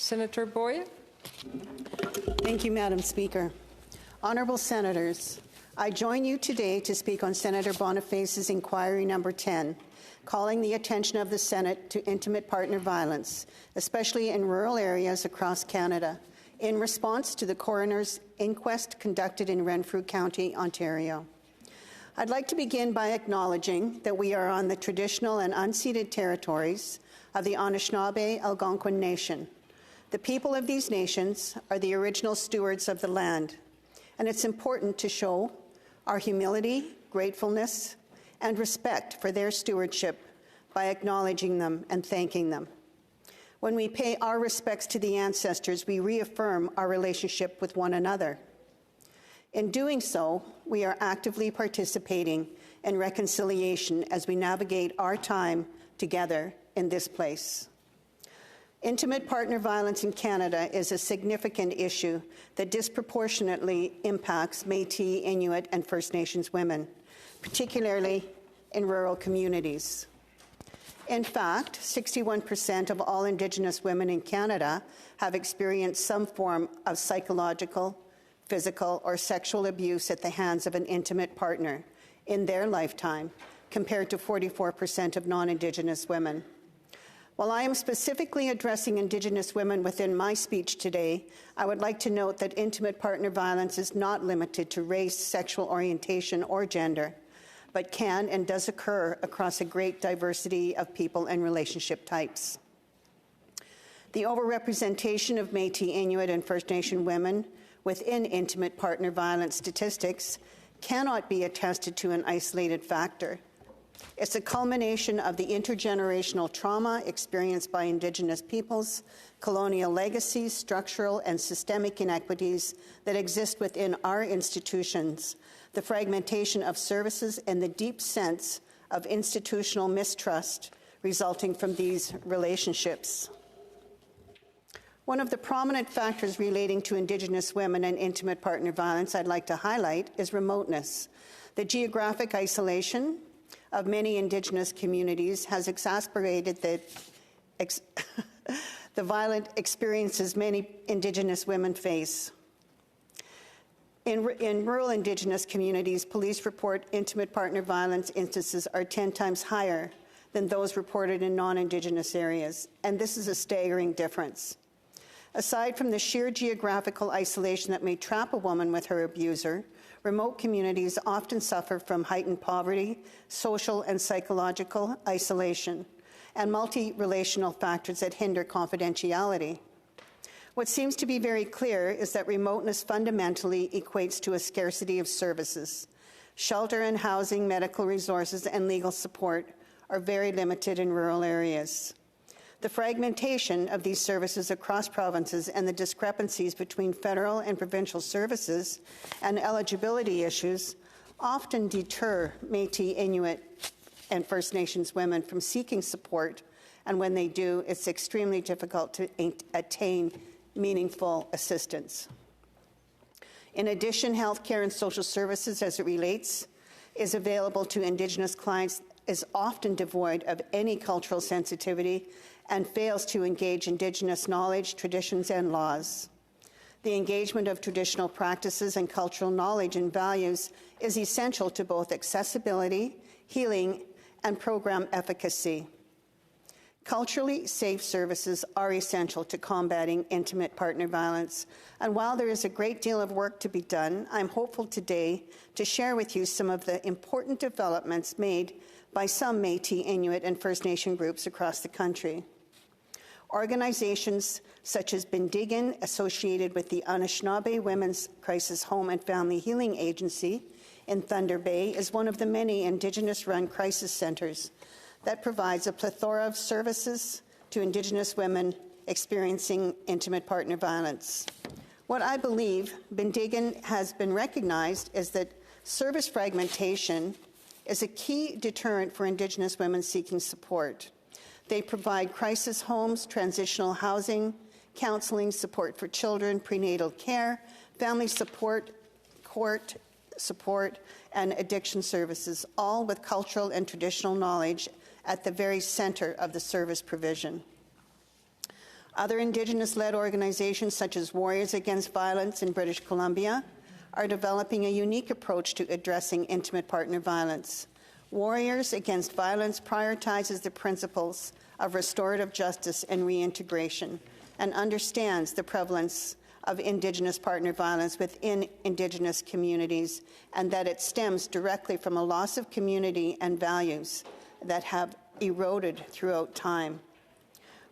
Senator Boyd. Thank you, Madam Speaker. Honourable Senators, I join you today to speak on Senator Boniface's inquiry number 10, calling the attention of the Senate to intimate partner violence, especially in rural areas across Canada, in response to the coroner's inquest conducted in Renfrew County, Ontario. I'd like to begin by acknowledging that we are on the traditional and unceded territories of the Anishinaabe Algonquin Nation. The people of these nations are the original stewards of the land, and it's important to show our humility, gratefulness, and respect for their stewardship by acknowledging them and thanking them. When we pay our respects to the ancestors, we reaffirm our relationship with one another. In doing so, we are actively participating in reconciliation as we navigate our time together in this place. Intimate partner violence in Canada is a significant issue that disproportionately impacts Métis, Inuit, and First Nations women, particularly in rural communities. In fact, 61% of all Indigenous women in Canada have experienced some form of psychological, physical, or sexual abuse at the hands of an intimate partner in their lifetime, compared to 44% of non-Indigenous women. While I am specifically addressing Indigenous women within my speech today, I would like to note that intimate partner violence is not limited to race, sexual orientation, or gender, but can and does occur across a great diversity of people and relationship types. The overrepresentation of Métis, Inuit, and First Nation women within intimate partner violence statistics cannot be attested to an isolated factor. It's a culmination of the intergenerational trauma experienced by Indigenous peoples, colonial legacies, structural and systemic inequities that exist within our institutions, the fragmentation of services, and the deep sense of institutional mistrust resulting from these relationships. One of the prominent factors relating to Indigenous women and intimate partner violence I'd like to highlight is remoteness. The geographic isolation of many Indigenous communities has exacerbated the violent experiences many Indigenous women face. In rural Indigenous communities, police report intimate partner violence instances are 10 times higher than those reported in non-Indigenous areas, and this is a staggering difference. Aside from the sheer geographical isolation that may trap a woman with her abuser, remote communities often suffer from heightened poverty, social and psychological isolation, and multi-relational factors that hinder confidentiality. What seems to be very clear is that remoteness fundamentally equates to a scarcity of services. Shelter and housing, medical resources, and legal support are very limited in rural areas. The fragmentation of these services across provinces and the discrepancies between federal and provincial services and eligibility issues often deter Métis, Inuit, and First Nations women from seeking support, and when they do, it's extremely difficult to attain meaningful assistance. In addition, healthcare and social services as it relates is available to Indigenous clients is often devoid of any cultural sensitivity and fails to engage Indigenous knowledge, traditions, and laws. The engagement of traditional practices and cultural knowledge and values is essential to both accessibility, healing, and program efficacy. Culturally safe services are essential to combating intimate partner violence, and while there is a great deal of work to be done, I'm hopeful today to share with you some of the important developments made by some Métis, Inuit, and First Nation groups across the country. Organizations such as Bindigan, associated with the Anishinaabe Women's Crisis Home and Family Healing Agency in Thunder Bay, is one of the many Indigenous-run crisis centres that provides a plethora of services to Indigenous women experiencing intimate partner violence. What I believe Bindigan has been recognized is that service fragmentation is a key deterrent for Indigenous women seeking support. They provide crisis homes, transitional housing, counseling, support for children, prenatal care, family support, court support, and addiction services, all with cultural and traditional knowledge at the very center of the service provision. Other Indigenous-led organizations, such as Warriors Against Violence in British Columbia, are developing a unique approach to addressing intimate partner violence. Warriors Against Violence prioritizes the principles of restorative justice and reintegration and understands the prevalence of Indigenous partner violence within Indigenous communities, and that it stems directly from a loss of community and values that have eroded throughout time.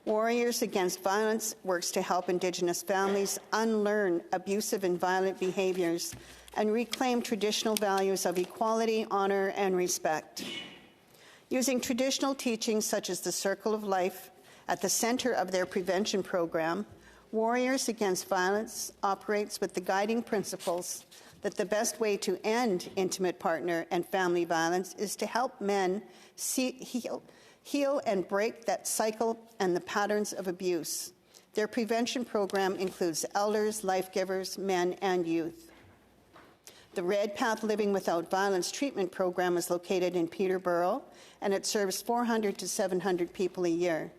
Warriors Against Violence works to help Indigenous families unlearn abusive and violent behaviors and reclaim traditional values of equality, honor, and respect. Using traditional teachings such as the Circle of Life at the center of their prevention program, Warriors Against Violence operates with the guiding principles that the best way to end intimate partner and family violence is to help men heal and break that cycle and the patterns of abuse. Their prevention program includes elders, life-givers, men, and youth. The Red Path Living Without Violence treatment program is located in Peterborough, and it serves 400 to 700 people a year.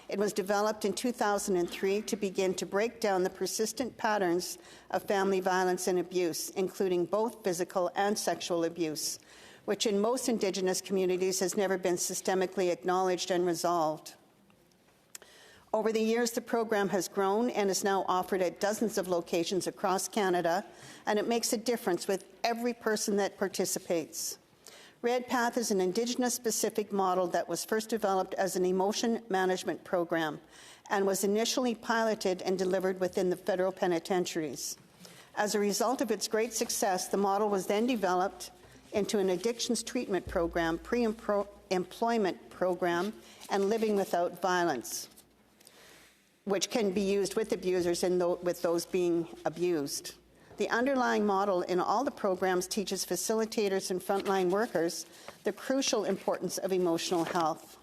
It was developed in 2003 to begin to break down the persistent patterns of family violence and abuse, including both physical and sexual abuse, which in most Indigenous communities has never been systemically acknowledged and resolved. Over the years, the program has grown and is now offered at dozens of locations across Canada, and it makes a difference with every person that participates. Red Path is an Indigenous-specific model that was first developed as an emotion management program and was initially piloted and delivered within the federal penitentiaries. As a result of its great success, the model was then developed into an addictions treatment program, pre-employment program, and living without violence, which can be used with abusers and with those being abused. The underlying model in all the programs teaches facilitators and frontline workers the crucial importance of emotional health.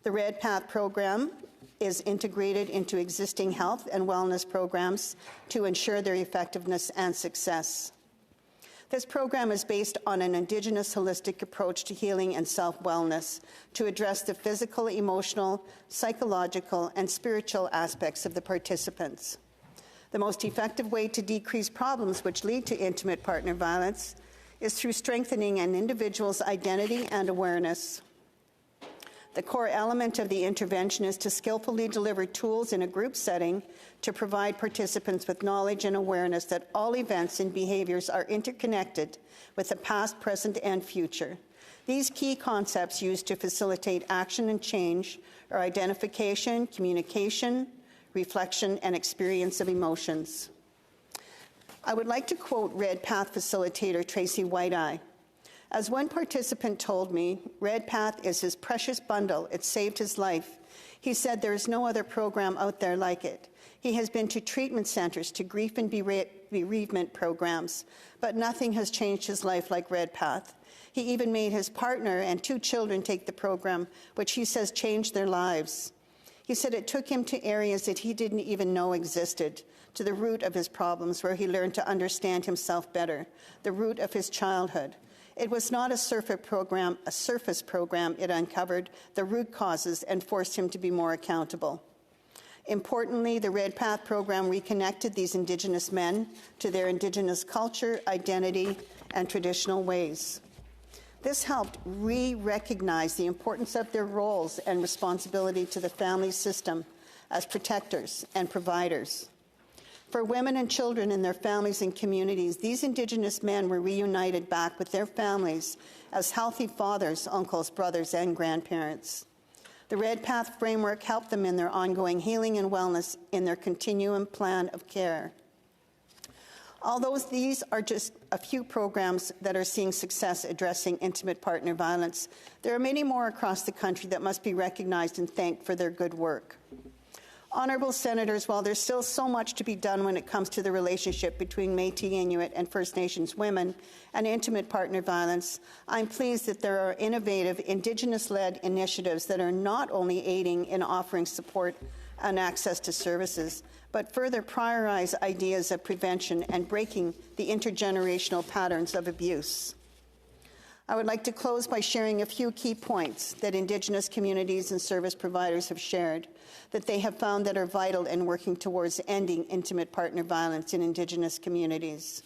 The Red Path program is integrated into existing health and wellness programs to ensure their effectiveness and success. This program is based on an Indigenous holistic approach to healing and self-wellness to address the physical, emotional, psychological, and spiritual aspects of the participants. The most effective way to decrease problems which lead to intimate partner violence is through strengthening an individual's identity and awareness. The core element of the intervention is to skillfully deliver tools in a group setting to provide participants with knowledge and awareness that all events and behaviors are interconnected with the past, present, and future. These key concepts used to facilitate action and change are identification, communication, reflection, and experience of emotions. I would like to quote Red Path facilitator Tracy White-Eye. As one participant told me, Red Path is his precious bundle. It saved his life. He said there is no other program out there like it. He has been to treatment centers, to grief and bereavement programs, but nothing has changed his life like Red Path. He even made his partner and 2 children take the program, which he says changed their lives. He said it took him to areas that he didn't even know existed, to the root of his problems, where he learned to understand himself better, the root of his childhood. It was not a surface program. It uncovered the root causes and forced him to be more accountable. Importantly, the Red Path program reconnected these Indigenous men to their Indigenous culture, identity, and traditional ways. This helped re-recognize the importance of their roles and responsibility to the family system as protectors and providers. For women and children and their families and communities, these Indigenous men were reunited back with their families as healthy fathers, uncles, brothers, and grandparents. The Red Path framework helped them in their ongoing healing and wellness in their continuum plan of care. Although these are just a few programs that are seeing success addressing intimate partner violence, there are many more across the country that must be recognized and thanked for their good work. Honourable Senators, while there's still so much to be done when it comes to the relationship between Métis, Inuit, and First Nations women and intimate partner violence, I'm pleased that there are innovative Indigenous-led initiatives that are not only aiding in offering support and access to services, but further prioritize ideas of prevention and breaking the intergenerational patterns of abuse. I would like to close by sharing a few key points that Indigenous communities and service providers have shared that they have found that are vital in working towards ending intimate partner violence in Indigenous communities.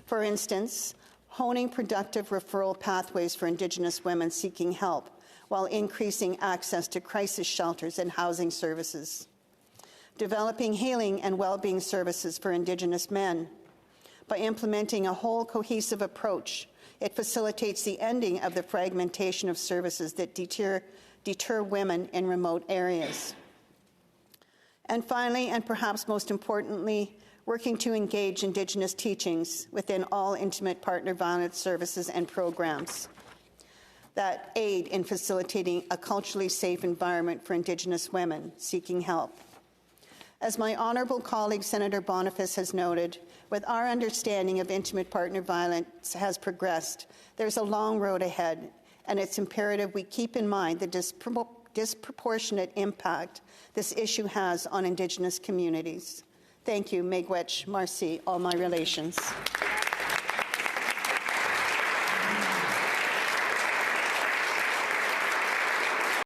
For instance, honing productive referral pathways for Indigenous women seeking help while increasing access to crisis shelters and housing services. Developing healing and well-being services for Indigenous men. By implementing a whole cohesive approach, it facilitates the ending of the fragmentation of services that deter women in remote areas. And finally, and perhaps most importantly, working to engage Indigenous teachings within all intimate partner violence services and programs that aid in facilitating a culturally safe environment for Indigenous women seeking help. As my honourable colleague Senator Boniface has noted, with our understanding of intimate partner violence has progressed, there's a long road ahead, and it's imperative we keep in mind the disproportionate impact this issue has on Indigenous communities. Thank you, Miigwech Marcy, all my relations.